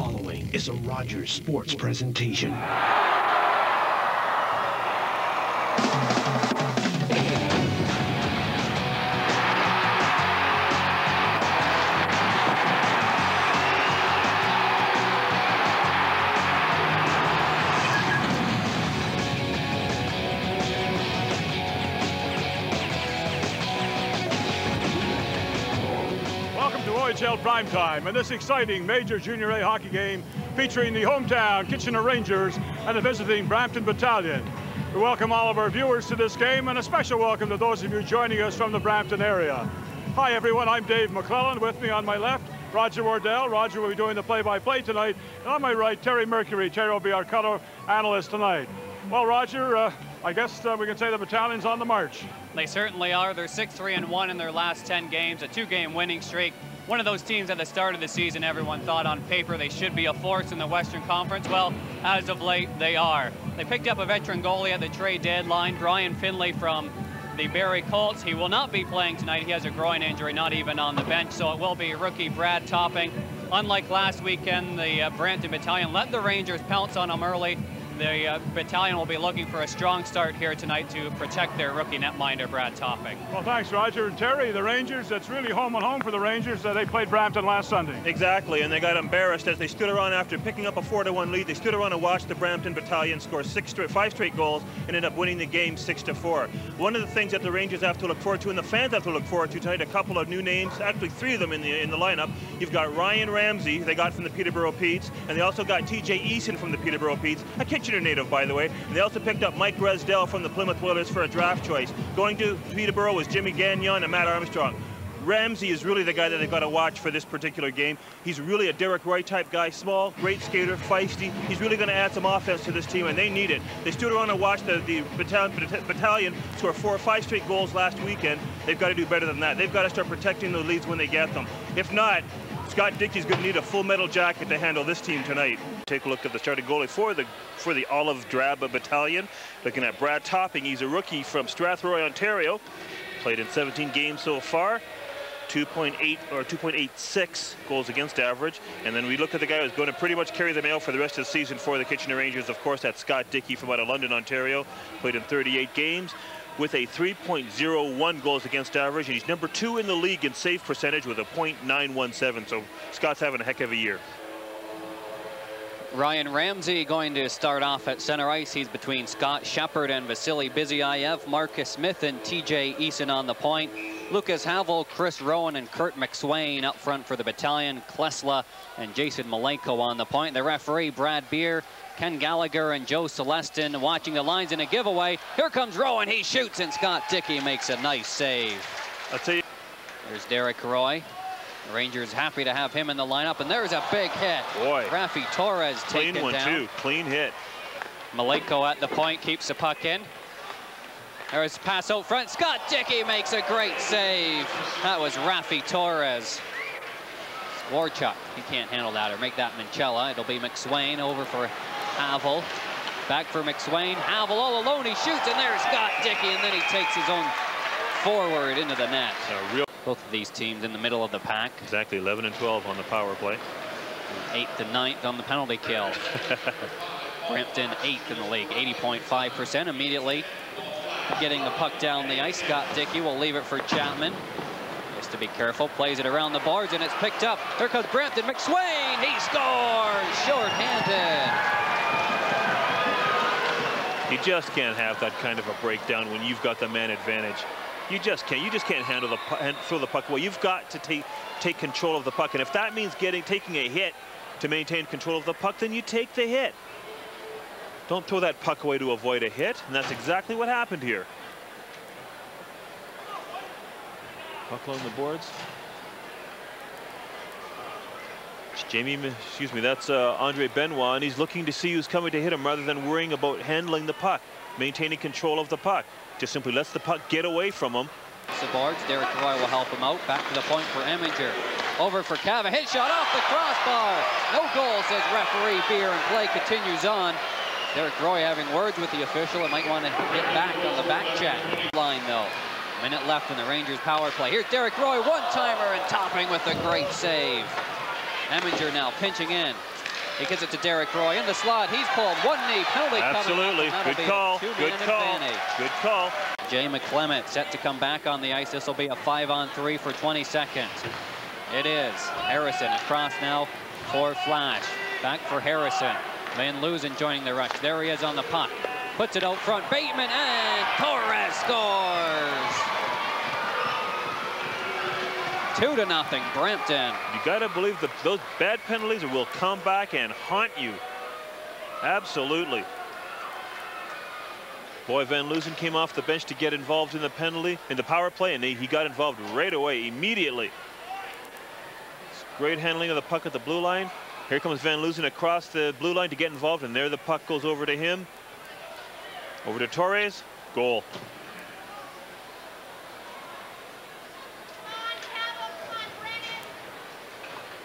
following is a Rogers Sports presentation. OHL Primetime, and this exciting major Junior A hockey game featuring the hometown Kitchener Rangers and the visiting Brampton Battalion. We welcome all of our viewers to this game, and a special welcome to those of you joining us from the Brampton area. Hi everyone, I'm Dave McClellan. With me on my left, Roger Wardell. Roger will be doing the play-by-play tonight. And on my right, Terry Mercury. Terry will be our color analyst tonight. Well, Roger, I guess we can say the battalion's on the march. They certainly are. They're 6-3-1 in their last 10 games, a 2-game winning streak. One of those teams at the start of the season, everyone thought on paper they should be a force in the Western Conference. Well, as of late, they are. They picked up a veteran goalie at the trade deadline, Brian Finlay from the Barrie Colts. He will not be playing tonight. He has a groin injury, not even on the bench, so it will be rookie Brad Topping. Unlike last weekend, the Brampton Battalion let the Rangers pounce on them early. The battalion will be looking for a strong start here tonight to protect their rookie netminder, Brad Topping. Well, thanks, Roger. And Terry, the Rangers, that's really home and home for the Rangers. They played Brampton last Sunday. Exactly, and they got embarrassed as they stood around after picking up a 4-1 lead. They stood around and watched the Brampton Battalion score 5 straight goals and end up winning the game 6-4. One of the things that the Rangers have to look forward to, and the fans have to look forward to tonight, a couple of new names, actually 3 of them in the lineup. You've got Ryan Ramsey, they got from the Peterborough Petes, and they also got TJ Eason from the Peterborough Petes, a Kitchener native, by the way. They also picked up Mike Resdell from the Plymouth Oilers for a draft choice. Going to Peterborough was Jimmy Gagnon and Matt Armstrong. Ramsey is really the guy that they've got to watch for this particular game. He's really a Derek Roy type guy, small, great skater, feisty. He's really going to add some offense to this team, and they need it. They stood around and watched the battalion score 4 or 5 straight goals last weekend. They've got to do better than that. They've got to start protecting the leads when they get them. If not, Scott Dickey's going to need a full metal jacket to handle this team tonight. Take a look at the starting goalie for the Olive Drab Battalion. Looking at Brad Topping, he's a rookie from Strathroy, Ontario. Played in 17 games so far. 2.8 or 2.86 goals against average. And then we look at the guy who's going to pretty much carry the mail for the rest of the season for the Kitchener Rangers. Of course, that's Scott Dickey from out of London, Ontario. Played in 38 games with a 3.01 goals against average, and he's number 2 in the league in save percentage with a .917. So Scott's having a heck of a year. Ryan Ramsey going to start off at center ice. He's between Scott Shepard and Vasily Bizyayev. Marcus Smith and TJ Eason on the point. Lucas Havel, Chris Rowan, and Kurt McSwain up front for the battalion. Klesla and Jason Malenko on the point. The referee, Brad Beer, Ken Gallagher, and Joe Celestin watching the lines in a giveaway. Here comes Rowan. He shoots, and Scott Dickey makes a nice save. I'll tell you. There's Derek Roy. The Rangers happy to have him in the lineup, and there's a big hit. Boy. Rafi Torres taken down. Clean one, too. Clean hit. Malenko at the point, keeps the puck in. There's a pass out front. Scott Dickey makes a great save. That was Rafi Torres. Warchuk, he can't handle that or make that Minchella. It'll be McSwain over for Havel. Back for McSwain. Havel all alone. He shoots, and there's Scott Dickey, and then he takes his own forward into the net. Both of these teams in the middle of the pack. Exactly, 11 and 12 on the power play. 8th and 9th on the penalty kill. Brampton 8th in the league, 80.5%. Immediately getting the puck down the ice. Scott Dickey will leave it for Chapman. Has to be careful, plays it around the boards, and it's picked up. Here comes Brampton. McSwain, he scores! Short-handed. You just can't have that kind of a breakdown when you've got the man advantage. You just can't. You just can't throw the puck away. You've got to take control of the puck, and if that means taking a hit to maintain control of the puck, then you take the hit. Don't throw that puck away to avoid a hit, and that's exactly what happened here. Puck along the boards. That's Andre Benoit, and he's looking to see who's coming to hit him rather than worrying about handling the puck, maintaining control of the puck. Just simply lets the puck get away from him. The boards, Derek Roy will help him out. Back to the point for Eminger. Over for Cava, hit shot off the crossbar. No goal, says referee Beer, and play continues on. Derek Roy having words with the official and might want to get back on the back check. Line though. Minute left in the Rangers power play. Here's Derek Roy, one-timer, and Topping with a great save. Eminger now pinching in. He gets it to Derek Roy in the slot. He's pulled. One knee penalty. Absolutely. Good call. Good call. Good call. Jay McClement set to come back on the ice. This will be a 5-on-3 for 20 seconds. It is. Harrison across now for Flash. Back for Harrison. Van Loosen joining the rush. There he is on the puck. Puts it out front. Bateman and Torres scores. 2-0 Brampton. You got to believe that those bad penalties will come back and haunt you. Absolutely. Boy, Van Loosen came off the bench to get involved in the penalty, in the power play, and he got involved right away, immediately. Great handling of the puck at the blue line. Here comes Van Loosen across the blue line to get involved, and there the puck goes over to him. Over to Torres. Goal.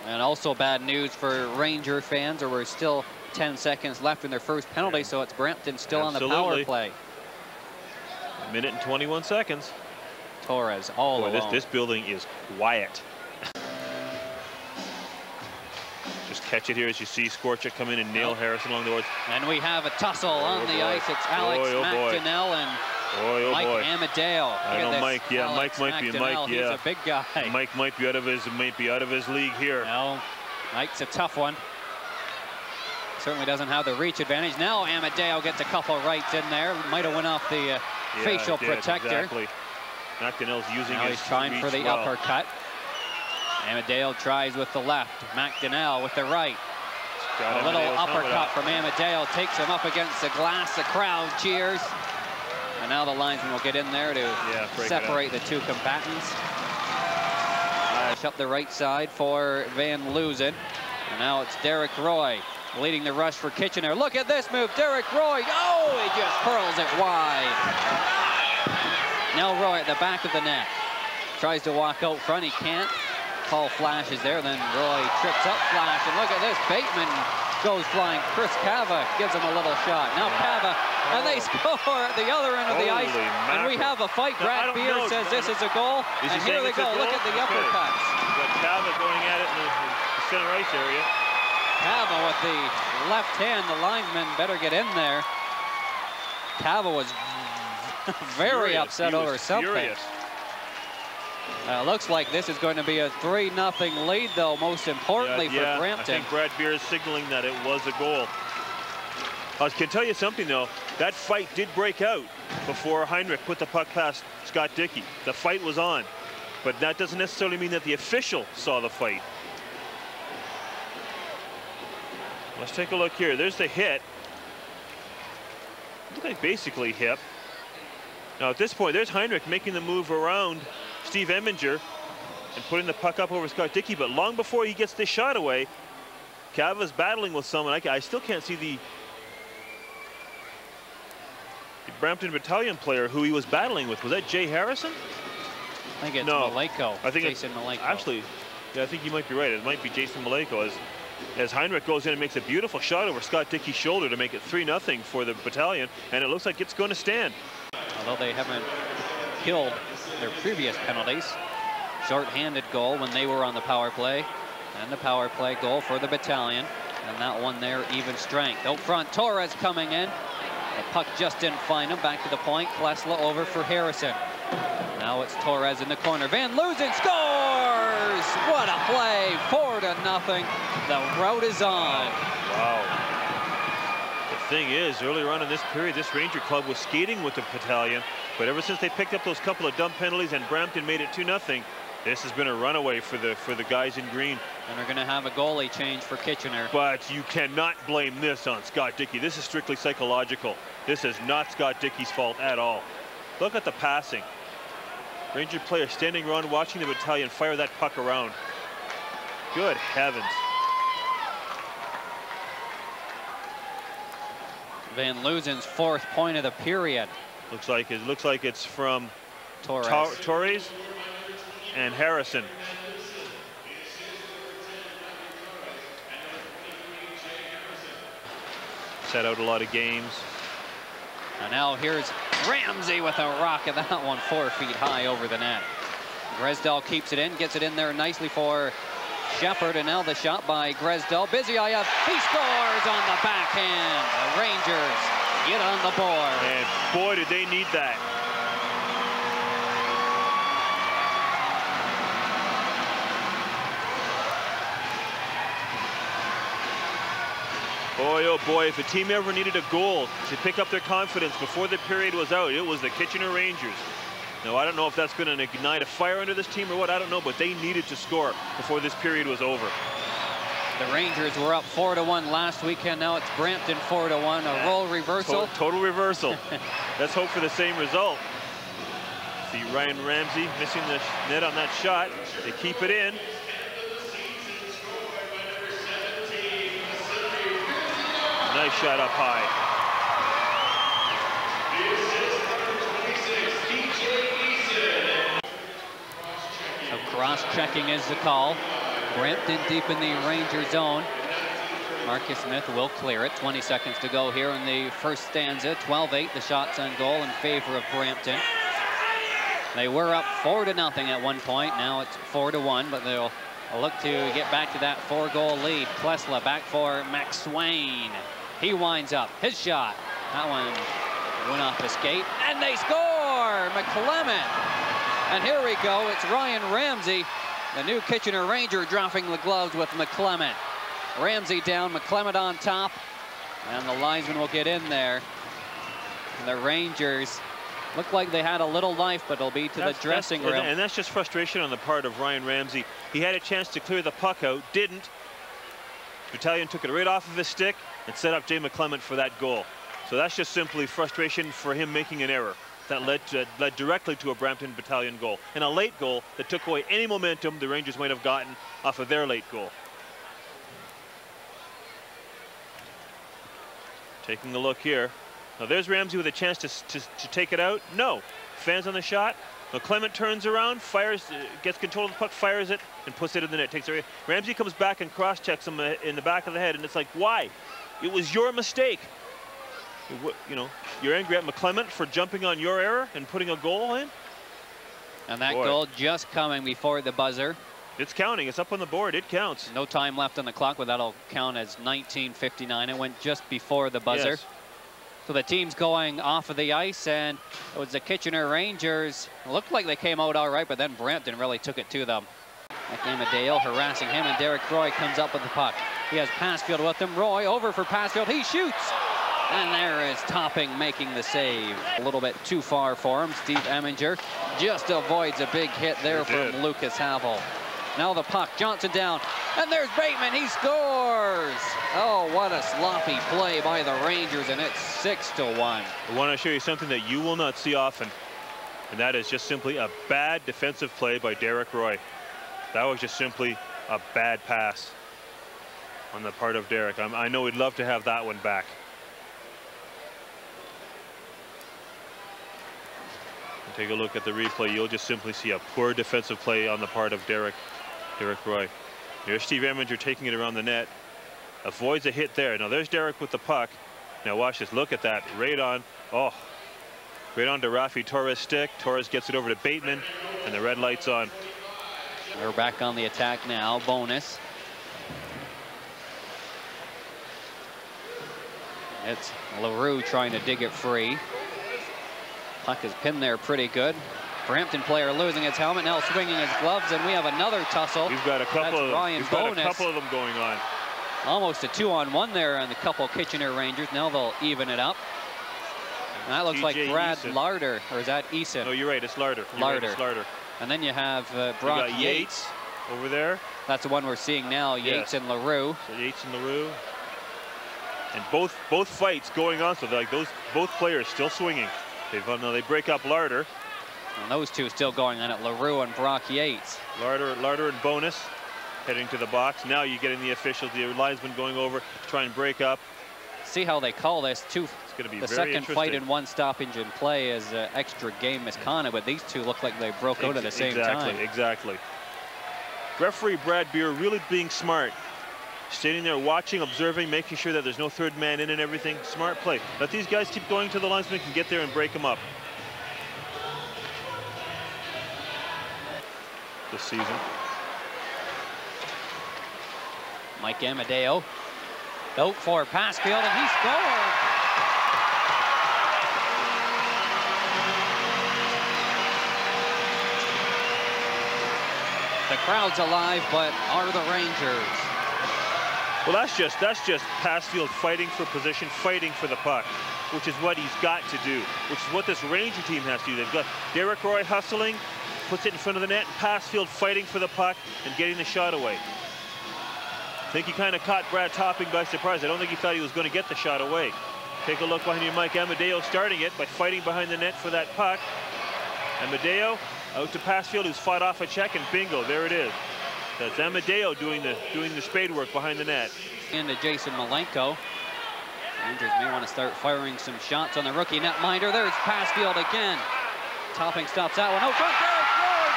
And also bad news for Ranger fans, or we're still 10 seconds left in their first penalty, so it's Brampton still on the power play. A minute and 21 seconds. Torres all alone. This building is quiet. Just catch it here as you see Skorchak come in and nail Harrison along the boards. And we have a tussle on the ice. It's Alex McDonnell and Mike Amadeo. I know Mike. Yeah, Alex Mike might be. Mike, yeah, he's a big guy. Mike might be out of his league here. No, Mike's a tough one. Certainly doesn't have the reach advantage. Now Amadeo gets a couple rights in there. Might have went off the facial protector. Exactly. McDonnell's using now his he's trying for the uppercut. Amadeo tries with the left. McDonnell with the right. A little uppercut from Amadeo takes him up against the glass. The crowd cheers. And now the linesman will get in there to separate the two combatants. Up the right side for Van Loosen. And now it's Derek Roy leading the rush for Kitchener. Look at this move. Derek Roy. Oh, he just hurls it wide. Now Roy at the back of the net. Tries to walk out front. He can't. Paul Flash is there. Then Roy trips up Flash. And look at this. Bateman goes flying. Chris Cava gives him a little shot. Now Cava, and they score at the other end of the ice. And we have a fight. Brad Beer says this is a goal. And here they go. Look at the uppercuts. Got Cava going at it in the center ice area. Cava with the left hand. The linesman better get in there. Cava was very upset over something. Furious. Looks like this is going to be a 3-0 lead, though, most importantly for Brampton. I think Brad Beer is signaling that it was a goal. I can tell you something, though. That fight did break out before Heinrich put the puck past Scott Dickey. The fight was on. But that doesn't necessarily mean that the official saw the fight. Let's take a look here. There's the hit. Look like basically hip. Now, at this point, there's Heinrich making the move around Steve Eminger and putting the puck up over Scott Dickey, but long before he gets this shot away, Cava's battling with someone. I still can't see the Brampton Battalion player who he was battling with. Was that Jay Harrison? I think it's Maleko. I think Jason Maleko. Actually, yeah, I think you might be right. It might be Jason Maleko as Heinrich goes in and makes a beautiful shot over Scott Dickey's shoulder to make it 3-0 for the Battalion, and it looks like it's going to stand. Although they haven't killed their previous penalties. Short-handed goal when they were on the power play, and the power play goal for the Battalion, and that one there even strength. Out front, Torres coming in. The puck just didn't find him. Back to the point. Klesla over for Harrison. Now it's Torres in the corner. Van Loosen scores! What a play! 4-0. The road is on. Wow. The thing is, earlier on in this period, this Ranger club was skating with the Battalion, but ever since they picked up those couple of dumb penalties and Brampton made it 2-0, this has been a runaway for the guys in green. And they're going to have a goalie change for Kitchener. But you cannot blame this on Scott Dickey. This is strictly psychological. This is not Scott Dickey's fault at all. Look at the passing. Ranger player standing around watching the Battalion fire that puck around. Good heavens. Van Loosen's 4th point of the period. Looks like it's from Torres and Harrison. Set out a lot of games. And now here's Ramsey with a rock, and that one 4 feet high over the net. Gresdal keeps it in, gets it in there nicely for Shepard, and now the shot by Gresdell. Bizyayev, he scores on the backhand. The Rangers get on the board. And boy, did they need that. Boy, oh boy, if a team ever needed a goal to pick up their confidence before the period was out, it was the Kitchener Rangers. Now, I don't know if that's going to ignite a fire under this team or what, I don't know, but they needed to score before this period was over. The Rangers were up 4-1 last weekend. Now it's Brampton 4-1, a role reversal. Total reversal. Let's hope for the same result. See Ryan Ramsey missing the net on that shot. They keep it in. Nice shot up high. So cross-checking is the call. Brampton deep in the Ranger zone. Marcus Smith will clear it. 20 seconds to go here in the first stanza. 12-8, the shots on goal in favor of Brampton. They were up 4-0 at one point. Now it's 4-1, but they'll look to get back to that 4-goal lead. Klesla back for McSwain. He winds up his shot. That one went off the skate, and they score! McClement. And here we go. It's Ryan Ramsey, the new Kitchener Ranger, dropping the gloves with McClement. Ramsey down, McClement on top, and the linesman will get in there. And the Rangers look like they had a little life, but it'll be to the dressing room. And that's just frustration on the part of Ryan Ramsey. He had a chance to clear the puck out, didn't. Battalion took it right off of his stick and set up Jay McClement for that goal. So that's just simply frustration for him making an error that led directly to a Brampton Battalion goal, and a late goal that took away any momentum the Rangers might have gotten off of their late goal. Taking a look here. Now there's Ramsey with a chance to take it out. No. Fans on the shot. McClement turns around, fires, gets control of the puck, fires it, and puts it in the net. Takes it. Ramsey comes back and cross-checks him in the back of the head, and it's like, why? It was your mistake. You know, you're angry at McClement for jumping on your error and putting a goal in. And that goal just coming before the buzzer. It's counting. It's up on the board. It counts. No time left on the clock, but that'll count as 19:59. It went just before the buzzer. Yes. So the team's going off of the ice, and it was the Kitchener Rangers. It looked like they came out all right, but then Brampton really took it to them. Amadeo harassing him, and Derek Roy comes up with the puck. He has Passfield with him. Roy over for Passfield. He shoots. And there is Topping making the save. A little bit too far for him. Steve Eminger just avoids a big hit there from Lucas Havel. Now the puck, Johnson down, and there's Bateman, he scores! Oh, what a sloppy play by the Rangers, and it's 6-1. I want to show you something that you will not see often, and that is just simply a bad defensive play by Derek Roy. That was just simply a bad pass on the part of Derek. I know we'd love to have that one back. Take a look at the replay. You'll just simply see a poor defensive play on the part of Derek Roy. Here's Steve Eminger taking it around the net. Avoids a hit there. Now there's Derek with the puck. Now watch this. Look at that. Right on. Oh. Right on to Rafi Torres' stick. Torres gets it over to Bateman, and the red light's on. We're back on the attack now. Bonus. It's LaRue trying to dig it free. Puck is pinned there pretty good. Brampton player losing his helmet, now swinging his gloves, and we have another tussle. We've got a couple of them going on. Almost a 2-on-1 there on the couple Kitchener Rangers. Now they'll even it up. And that looks like Brad Eason. Larder, or is that Eason? No, you're right, it's Larder. Larder. And then you have Brock Yates over there. That's the one we're seeing now, Yates and LaRue. So Yates and LaRue. And both fights going on, so like both players still swinging. They break up Larder. And those two still going on at LaRue and Brock Yates. Larder and Bonus heading to the box. Now you're getting the officials, the linesman going over to try and break up. See how they call this. It's going to be the second fight in one stoppage in play is extra game misconduct, but these two look like they broke out at the same time. Exactly. Referee Brad Beer really being smart. Standing there watching, observing, making sure that there's no third man in and everything. Smart play. Let these guys keep going to the linesman and get there and break them up. This season. Mike Amadeo out for Passfield, and he scored. The crowd's alive, but are the Rangers? Well, that's just Passfield fighting for position, fighting for the puck, which is what he's got to do, which is what this Ranger team has to do. They've got Derek Roy hustling, puts it in front of the net, and Passfield fighting for the puck and getting the shot away. I think he kind of caught Brad Topping by surprise. I don't think he thought he was going to get the shot away. Take a look behind you, Mike Amadeo starting it by fighting behind the net for that puck. Amadeo out to Passfield, who's fought off a check, and bingo, there it is. That's Amadeo doing the spade work behind the net. Into Jason Malenko. Rangers may want to start firing some shots on the rookie netminder. There's Passfield again. Topping stops that one. Oh, front there, scored!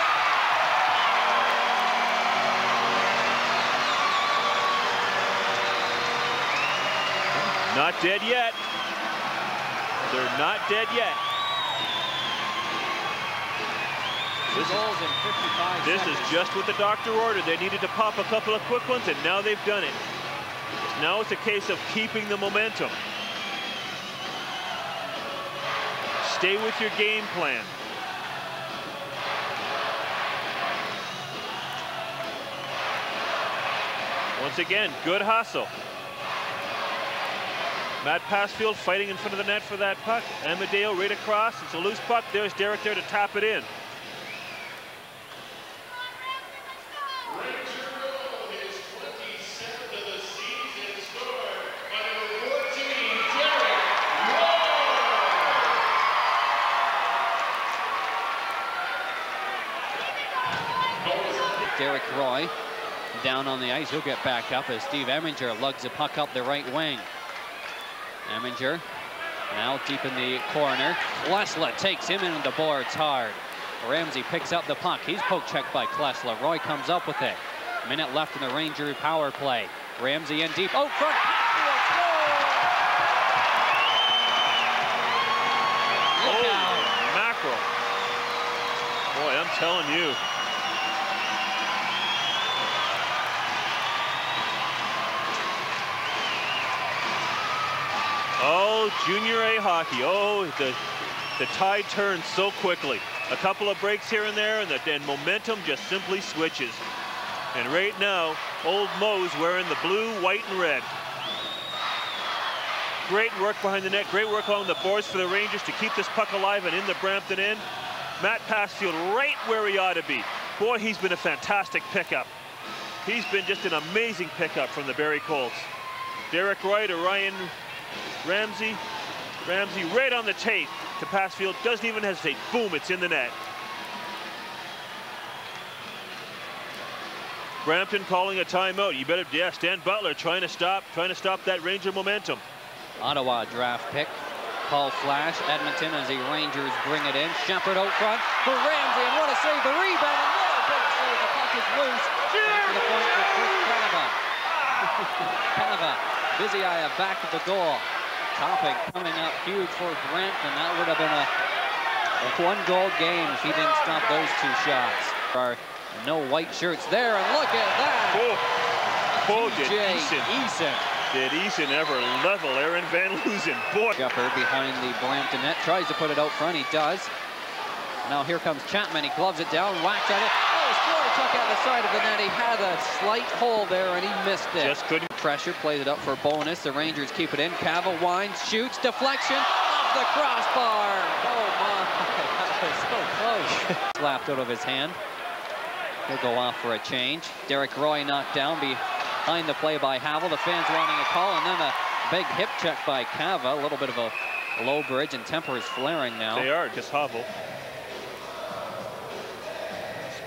Not dead yet. They're not dead yet. This is just what the doctor ordered. They needed to pop a couple of quick ones, and now they've done it. Now it's a case of keeping the momentum. Stay with your game plan. Once again, good hustle. Matt Passfield fighting in front of the net for that puck. Amadeo right across. It's a loose puck. There's Derek there to tap it in. Derek Roy down on the ice. He'll get back up as Steve Eminger lugs the puck up the right wing. Eminger now deep in the corner. Klesla takes him into the boards hard. Ramsey picks up the puck. He's poke checked by Klesla. Roy comes up with it. Minute left in the Ranger power play. Ramsey in deep. Oh, front. Holy mackerel. Boy, I'm telling you. Oh, Junior A hockey. Oh, the tide turns so quickly. A couple of breaks here and there, and the momentum just simply switches. And right now, Old Mo's wearing the blue, white, and red. Great work behind the net. Great work along the boards for the Rangers to keep this puck alive and in the Brampton end. Matt Passfield right where he ought to be. Boy, he's been a fantastic pickup. He's been just an amazing pickup from the Barrie Colts. Derek Roy to Ryan Ramsey. Ramsey right on the tape to Passfield. Doesn't even hesitate. Boom, it's in the net. Brampton calling a timeout. You better, yeah, Stan Butler trying to stop that Ranger momentum. Ottawa draft pick. Call flash. Edmonton as the Rangers bring it in. Shepard out front for Ramsey, and what a save. The rebound, and what a big save. The puck is loose. To the point for Chris Canova. Canova, Vizia back at the goal. Topping coming up huge for Brampton. That would have been a one-goal game if he didn't stop those two shots. There are no white shirts there, and look at that. Oh, did Eason ever level Aaron Van Loozen? Boy. Upper behind the Brampton net, tries to put it out front, he does. Now here comes Chapman, he gloves it down, whacks at it. Oh, Squire took out the side of the net. He had a slight hole there, and he missed it. Just couldn't. Pressure, plays it up for bonus. The Rangers keep it in. Cava winds, shoots, deflection, off the crossbar. Oh my, that was so close. Slapped out of his hand. He'll go off for a change. Derek Roy knocked down behind the play by Havel. The fans wanting a call, and then a big hip check by Cava. A little bit of a low bridge, and temper is flaring now. They are, just Havel.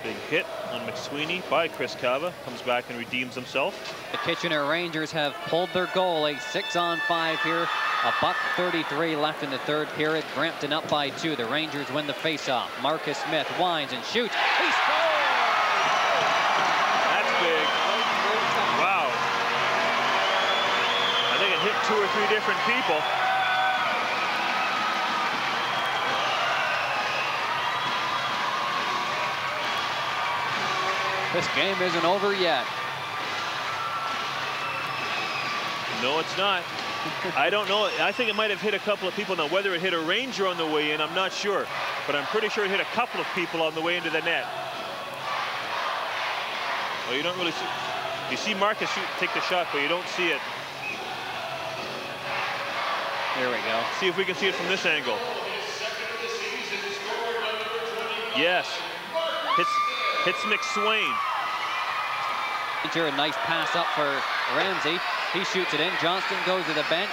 Big hit on McSweeney by Chris Cava. Comes back and redeems himself. The Kitchener Rangers have pulled their goal. A 6-on-5 here. $1:33 left in the third period. Brampton up by 2. The Rangers win the faceoff. Marcus Smith winds and shoots. He scores! That's big. Wow. I think it hit 2 or 3 different people. This game isn't over yet. No, it's not. I don't know. I think it might have hit a couple of people. Now, whether it hit a Ranger on the way in, I'm not sure. But I'm pretty sure it hit a couple of people on the way into the net. Well, you don't really see. You see Marcus take the shot, but you don't see it. Here we go. See if we can see it from this angle. Yes. Hits McSwain. A nice pass up for Ramsey. He shoots it in. Johnston goes to the bench.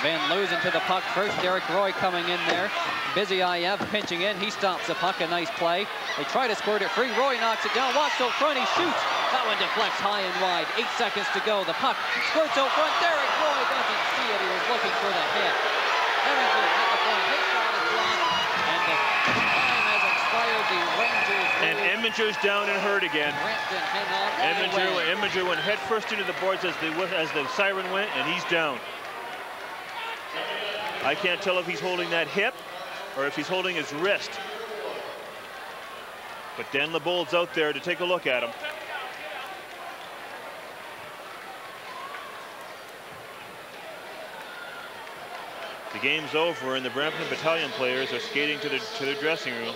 Van Loosen to the puck first. Derek Roy coming in there. Biziev pinching in. He stops the puck. A nice play. They try to squirt it free. Roy knocks it down. Walks out front. He shoots. That one deflects high and wide. 8 seconds to go. The puck squirts out front. Derek Roy doesn't see it. He was looking for the hit. Emmington at the point. His shot is blocked. And the time has expired. The Rangers. And Emminger's down and hurt again. Brampton hang on. Emminger went head first into the boards as the siren went, and he's down. I can't tell if he's holding that hip or if he's holding his wrist. But Dan LeBold's out there to take a look at him. The game's over, and the Brampton Battalion players are skating to their dressing room.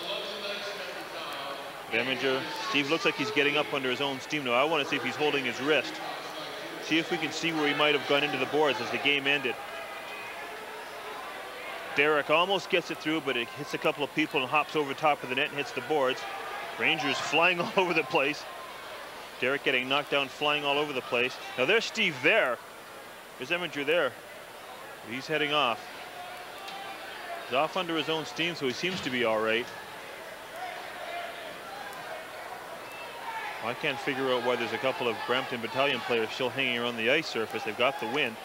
Emminger, Steve looks like he's getting up under his own steam now. I want to see if he's holding his wrist. See if we can see where he might have gone into the boards as the game ended. Derek almost gets it through, but it hits a couple of people and hops over top of the net and hits the boards. Rangers flying all over the place. Derek getting knocked down, flying all over the place. Now there's Steve there. There's Emminger there. He's heading off. He's off under his own steam, so he seems to be all right. I can't figure out why there's a couple of Brampton Battalion players still hanging around the ice surface. They've got the win.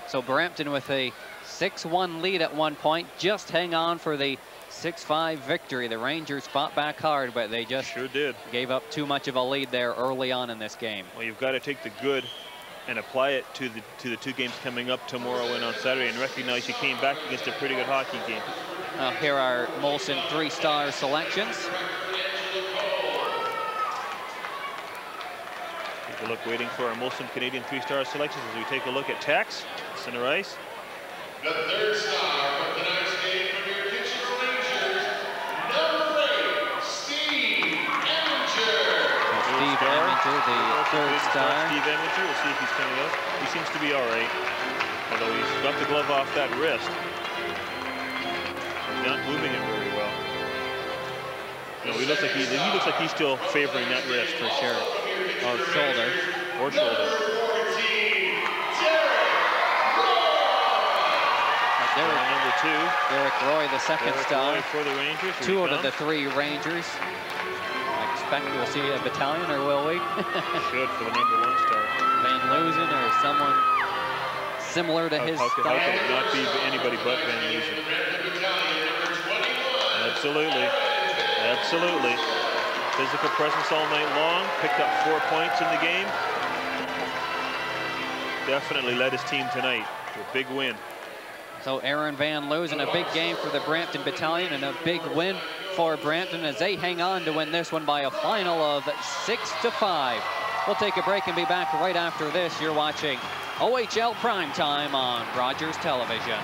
So Brampton with a 6-1 lead at one point. Just hang on for the 6-5 victory. The Rangers fought back hard, but they just sure did. Gave up too much of a lead there early on in this game. Well, you've got to take the good and apply it to the two games coming up tomorrow and on Saturday, and recognize you came back against a pretty good hockey game. Here are Molson 3-star selections. Take a look, waiting for our Molson Canadian 3-star selections as we take a look at Tex, center ice. The 3rd star of tonight's game from your Kitchener Rangers, number 8, Steve Emminger. Steve Emminger, the 3rd star. Steve Emminger, we'll see if he's coming out. He seems to be all right, although he's got the glove off that wrist. He's not moving it very well. No, he looks like he's still favoring that wrist for sure. Or shoulder. Or shoulder. Number 2. Derek Roy, the 2nd star. Roy for the Rangers. 2 out of the 3 Rangers. I expect we'll see a battalion, or will we? Should for the number 1 star. Van Loosen or someone similar to his style. How could it not be anybody but Van Loosen? Absolutely. Absolutely. Physical presence all night long. Picked up 4 points in the game. Definitely led his team tonight to a big win. So Aaron Van Loosen, a big game for the Brampton Battalion and a big win for Brampton as they hang on to win this one by a final of 6-5. We'll take a break and be back right after this. You're watching OHL Primetime on Rogers Television.